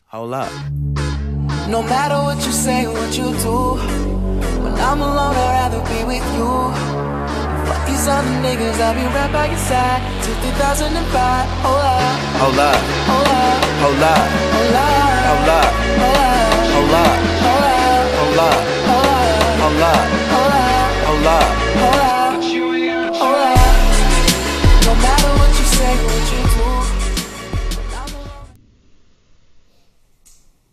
Hold up. No matter what you say, what you do, when I'm alone, I'd rather be with you. Fuck these other niggas, I'll be right by your side till 2005. Hold up. Hold up. Hold up. Hold up. Hold up. Hold up. Hold up. Hold up. Hold up. Hold up. Hold up. Hold up. Hold up. Hold up. Hold up. No matter what you say, what you do.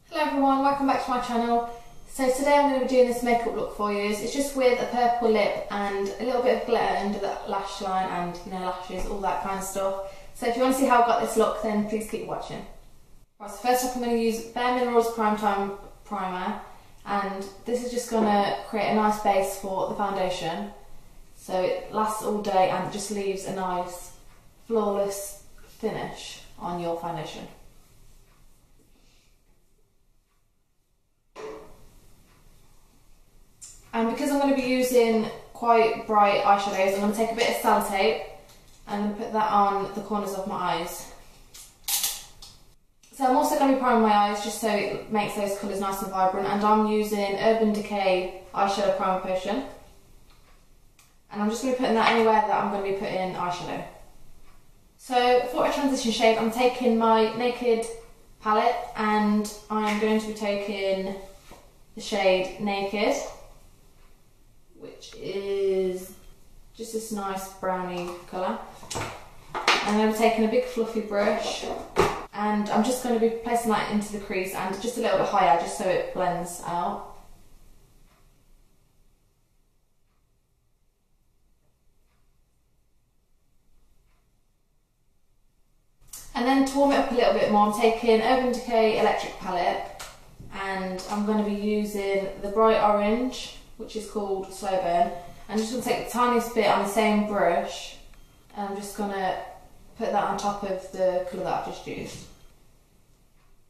Hello everyone, welcome back to my channel. So today I'm going to be doing this makeup look for you. It's just with a purple lip and a little bit of glitter under the lash line and lashes, all that kind of stuff. So if you want to see how I got this look, then please keep watching. Right, so first up I'm going to use Bare Minerals Prime Time Primer, and this is just going to create a nice base for the foundation. So it lasts all day and just leaves a nice flawless finish on your foundation. And because I'm going to be using quite bright eyeshadows, I'm going to take a bit of sellotape and I'm going to put that on the corners of my eyes. So I'm also going to be priming my eyes just so it makes those colours nice and vibrant, and I'm using Urban Decay eyeshadow primer potion. And I'm just going to be putting that anywhere that I'm going to be putting eyeshadow. So for a transition shade, I'm taking my Naked palette and I'm going to be taking the shade Naked, which is just this nice browny colour. And I'm taking a big fluffy brush and I'm just going to be placing that into the crease and just a little bit higher just so it blends out. And then to warm it up a little bit more, I'm taking Urban Decay Electric palette and I'm going to be using the bright orange, which is called Slow Burn. I'm just going to take the tiniest bit on the same brush and I'm just going to put that on top of the colour that I've just used.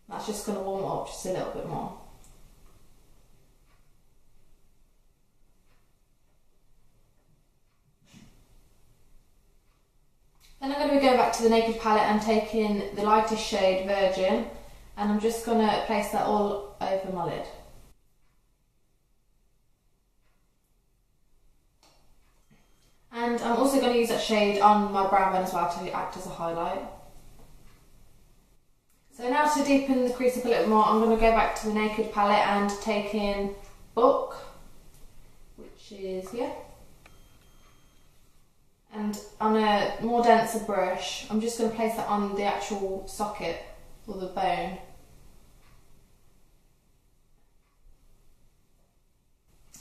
That's just going to warm it up just a little bit more. Then I'm going to be going back to the Naked palette and taking the lightest shade Virgin, and I'm just going to place that all over my lid. And I'm also going to use that shade on my brow bone as well to act as a highlight. So now to deepen the crease up a little more, I'm going to go back to the Naked palette and take in Book, which is here. And on a more denser brush, I'm just going to place that on the actual socket or the bone.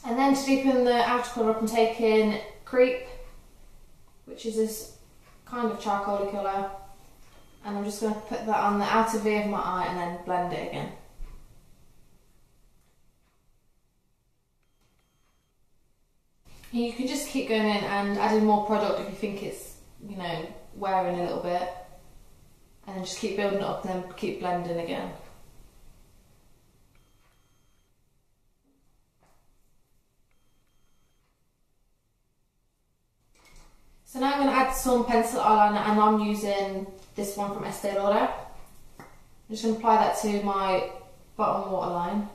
And then to deepen the outer colour up, I'm taking Creep, which is this kind of charcoaly colour, and I'm just going to put that on the outer V of my eye and then blend it again. And you can just keep going in and adding more product if you think it's, you know, wearing a little bit, and then just keep building it up and then keep blending again. So now I'm going to add some pencil eyeliner, and I'm using this one from Estee Lauder. I'm just going to apply that to my bottom waterline.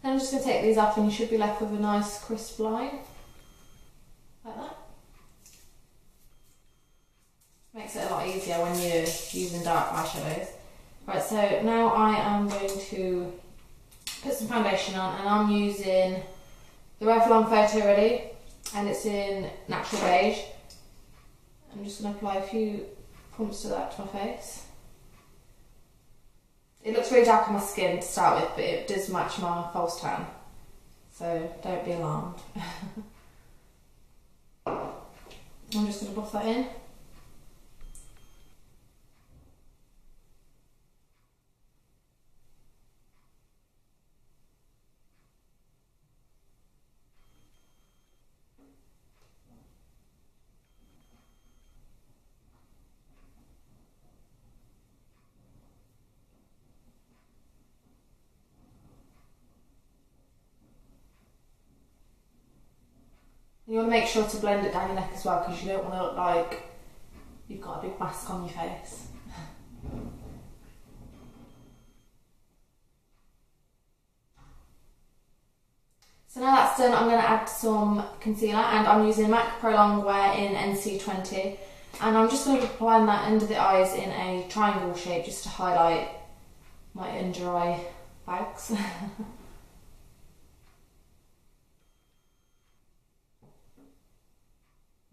Then I'm just going to take these off and you should be left with a nice crisp line, like that. Makes it a lot easier when you're using dark eyeshadows. Right, so now I am going to put some foundation on, and I'm using the Revlon Photo Ready, and it's in Natural Beige. I'm just going to apply a few pumps to that to my face. It looks really dark on my skin to start with, but it does match my false tan, so don't be alarmed. I'm just going to buff that in. You want to make sure to blend it down your neck as well, because you don't want to look like you've got a big mask on your face. So now that's done, I'm going to add some concealer, and I'm using MAC Pro Longwear in NC20, and I'm just going to be applying that under the eyes in a triangle shape just to highlight my under eye bags.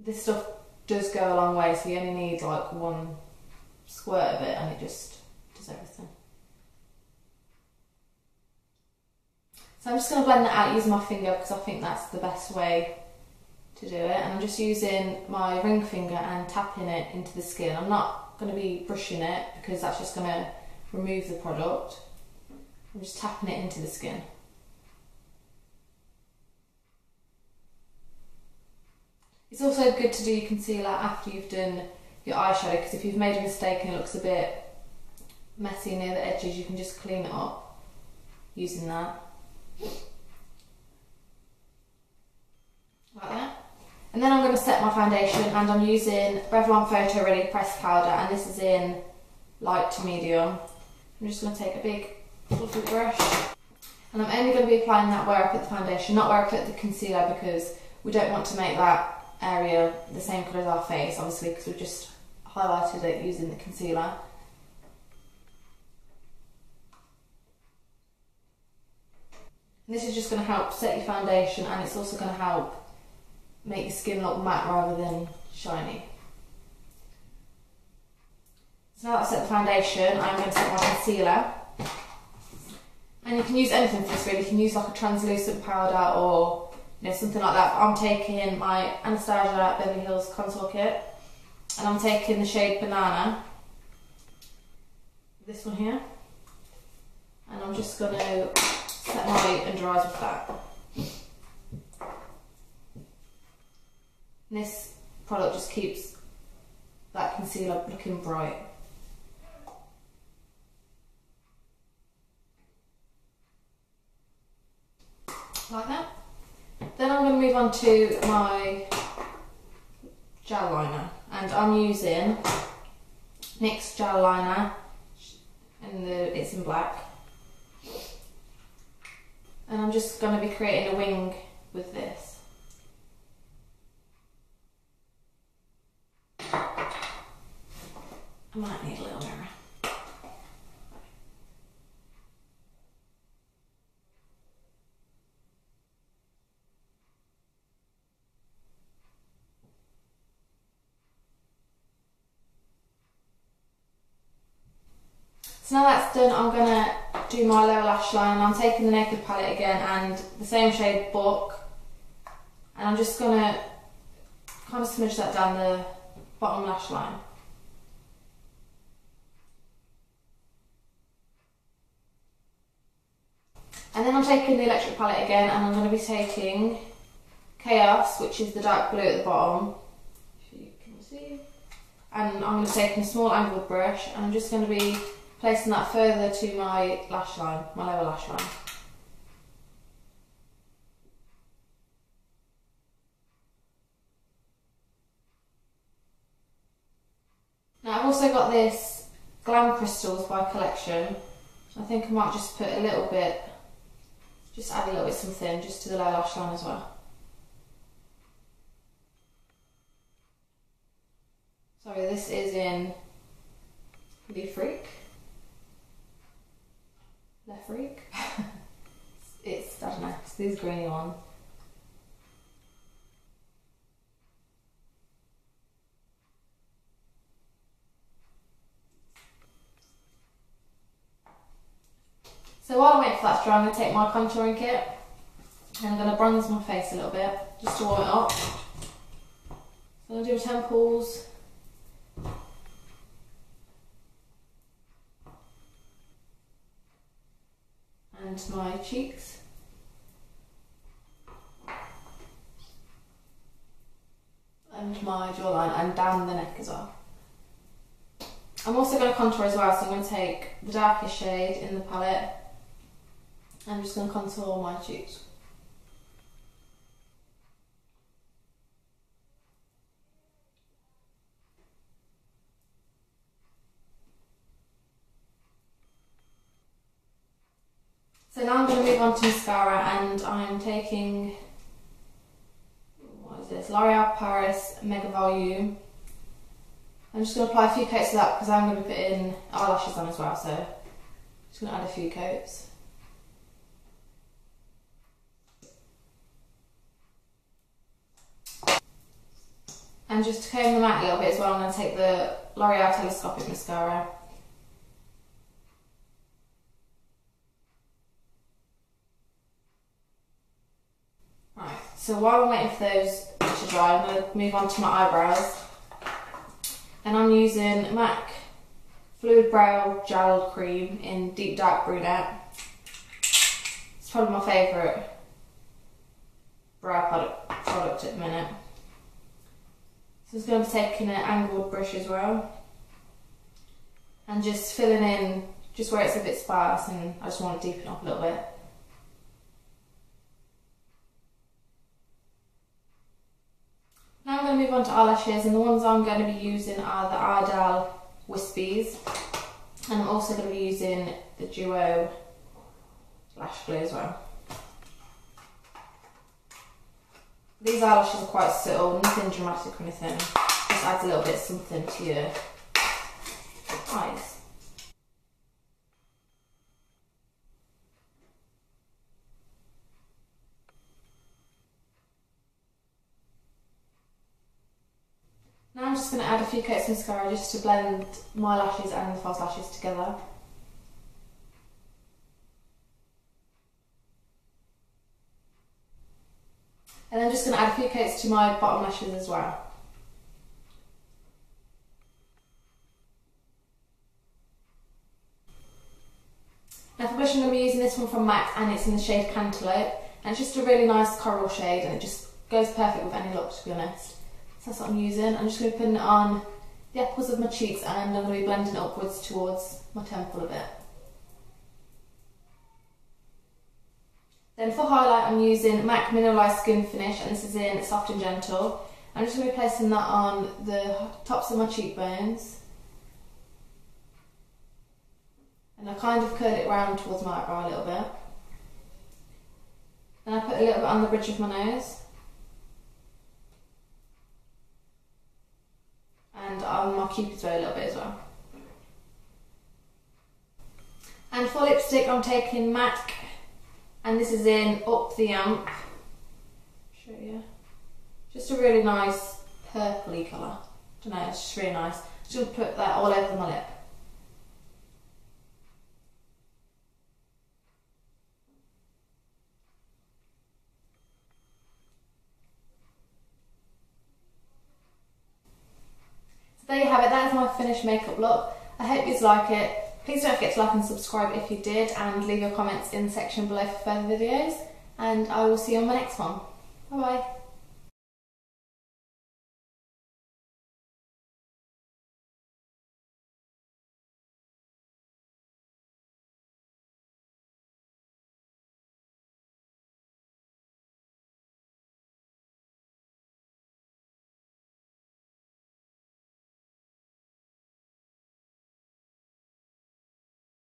This stuff does go a long way, so you only need like one squirt of it and it just does everything. So I'm just going to blend that out using my finger because I think that's the best way to do it. And I'm just using my ring finger and tapping it into the skin. I'm not going to be brushing it because that's just going to remove the product. I'm just tapping it into the skin. It's also good to do your concealer after you've done your eyeshadow, because if you've made a mistake and it looks a bit messy near the edges, you can just clean it up using that. Like that. And then I'm going to set my foundation, and I'm using Revlon Photo Ready Pressed Powder, and this is in light to medium. I'm just going to take a big fluffy brush, and I'm only going to be applying that where I put the foundation, not where I put the concealer, because we don't want to make that area the same colour as our face, obviously, because we've just highlighted it using the concealer. And this is just going to help set your foundation, and it's also going to help make your skin look matte rather than shiny. So now that I've set the foundation, I'm going to set my concealer. And you can use anything for this really. You can use like a translucent powder or something like that. I'm taking my Anastasia Beverly Hills contour kit, and I'm taking the shade Banana, this one here, and I'm just going to set my under eyes with that. And this product just keeps that concealer looking bright. Like that. Then I'm going to move on to my gel liner, and I'm using NYX gel liner, and it's in black. And I'm just going to be creating a wing with this. I might need a little mirror. So now that's done, I'm going to do my lower lash line, and I'm taking the Naked palette again and the same shade Book, and I'm just going to kind of smudge that down the bottom lash line. And then I'm taking the Electric palette again, and I'm going to be taking Chaos, which is the dark blue at the bottom, if you can see, and I'm going to take a small angled brush, and I'm just going to be placing that further to my lash line, my lower lash line. Now I've also got this Glam Crystals by Complexion. I think I might just put a little bit, just add a little bit something just to the lower lash line as well. Sorry, this is in Le Freak. Le Freak. It's, I don't know, it's these greeny ones. So while I wait for that to dry, I'm going to take my contouring kit and I'm going to bronze my face a little bit just to warm it up. So I'm going to do my temples, and my cheeks, and my jawline, and down the neck as well. I'm also going to contour as well, so I'm going to take the darkest shade in the palette. I'm just going to contour my cheeks. So now I'm going to move on to mascara, and I'm taking, what is this, L'Oreal Paris Mega Volume. I'm just going to apply a few coats of that because I'm going to be putting eyelashes on as well, so I'm just going to add a few coats. And just to comb them out a little bit as well, I'm going to take the L'Oreal Telescopic Mascara. Right, so while I'm waiting for those to dry, I'm going to move on to my eyebrows. And I'm using MAC Fluid Brow Gel Cream in Deep Dark Brunette. It's probably my favourite brow product at the minute. So I'm just going to be taking an angled brush as well, and just filling in just where it's a bit sparse, and I just want to deepen up a little bit. Now I'm going to move on to eyelashes, and the ones I'm going to be using are the Ardell Whispies, and I'm also going to be using the Duo Lash Glue as well. These eyelashes are quite subtle, nothing dramatic or anything, just adds a little bit of something to your eyes. Now I'm just going to add a few coats of mascara just to blend my lashes and the false lashes together. And then I'm just going to add a few coats to my bottom lashes as well. Now for blush, I'm going to be using this one from MAC, and it's in the shade Cantaloupe, and it's just a really nice coral shade, and it just goes perfect with any look, to be honest. So that's what I'm using. I'm just going to put it on the apples of my cheeks, and I'm going to be blending it upwards towards my temple a bit. Then for highlight, I'm using MAC Mineralized Skin Finish, and this is in Soft and Gentle. I'm just going to be placing that on the tops of my cheekbones. And I kind of curl it round towards my eyebrow a little bit. Then I put a little bit on the bridge of my nose. And on my cupid's bow a little bit as well. And for lipstick, I'm taking MAC, and this is in Up the Amp. Show you. Just a really nice purpley colour. I don't know, it's just really nice. Just going to put that all over my lip. So there you have it, that is my finished makeup look. I hope you like it. Please don't forget to like and subscribe if you did, and leave your comments in the section below for further videos, and I will see you on my next one. Bye bye.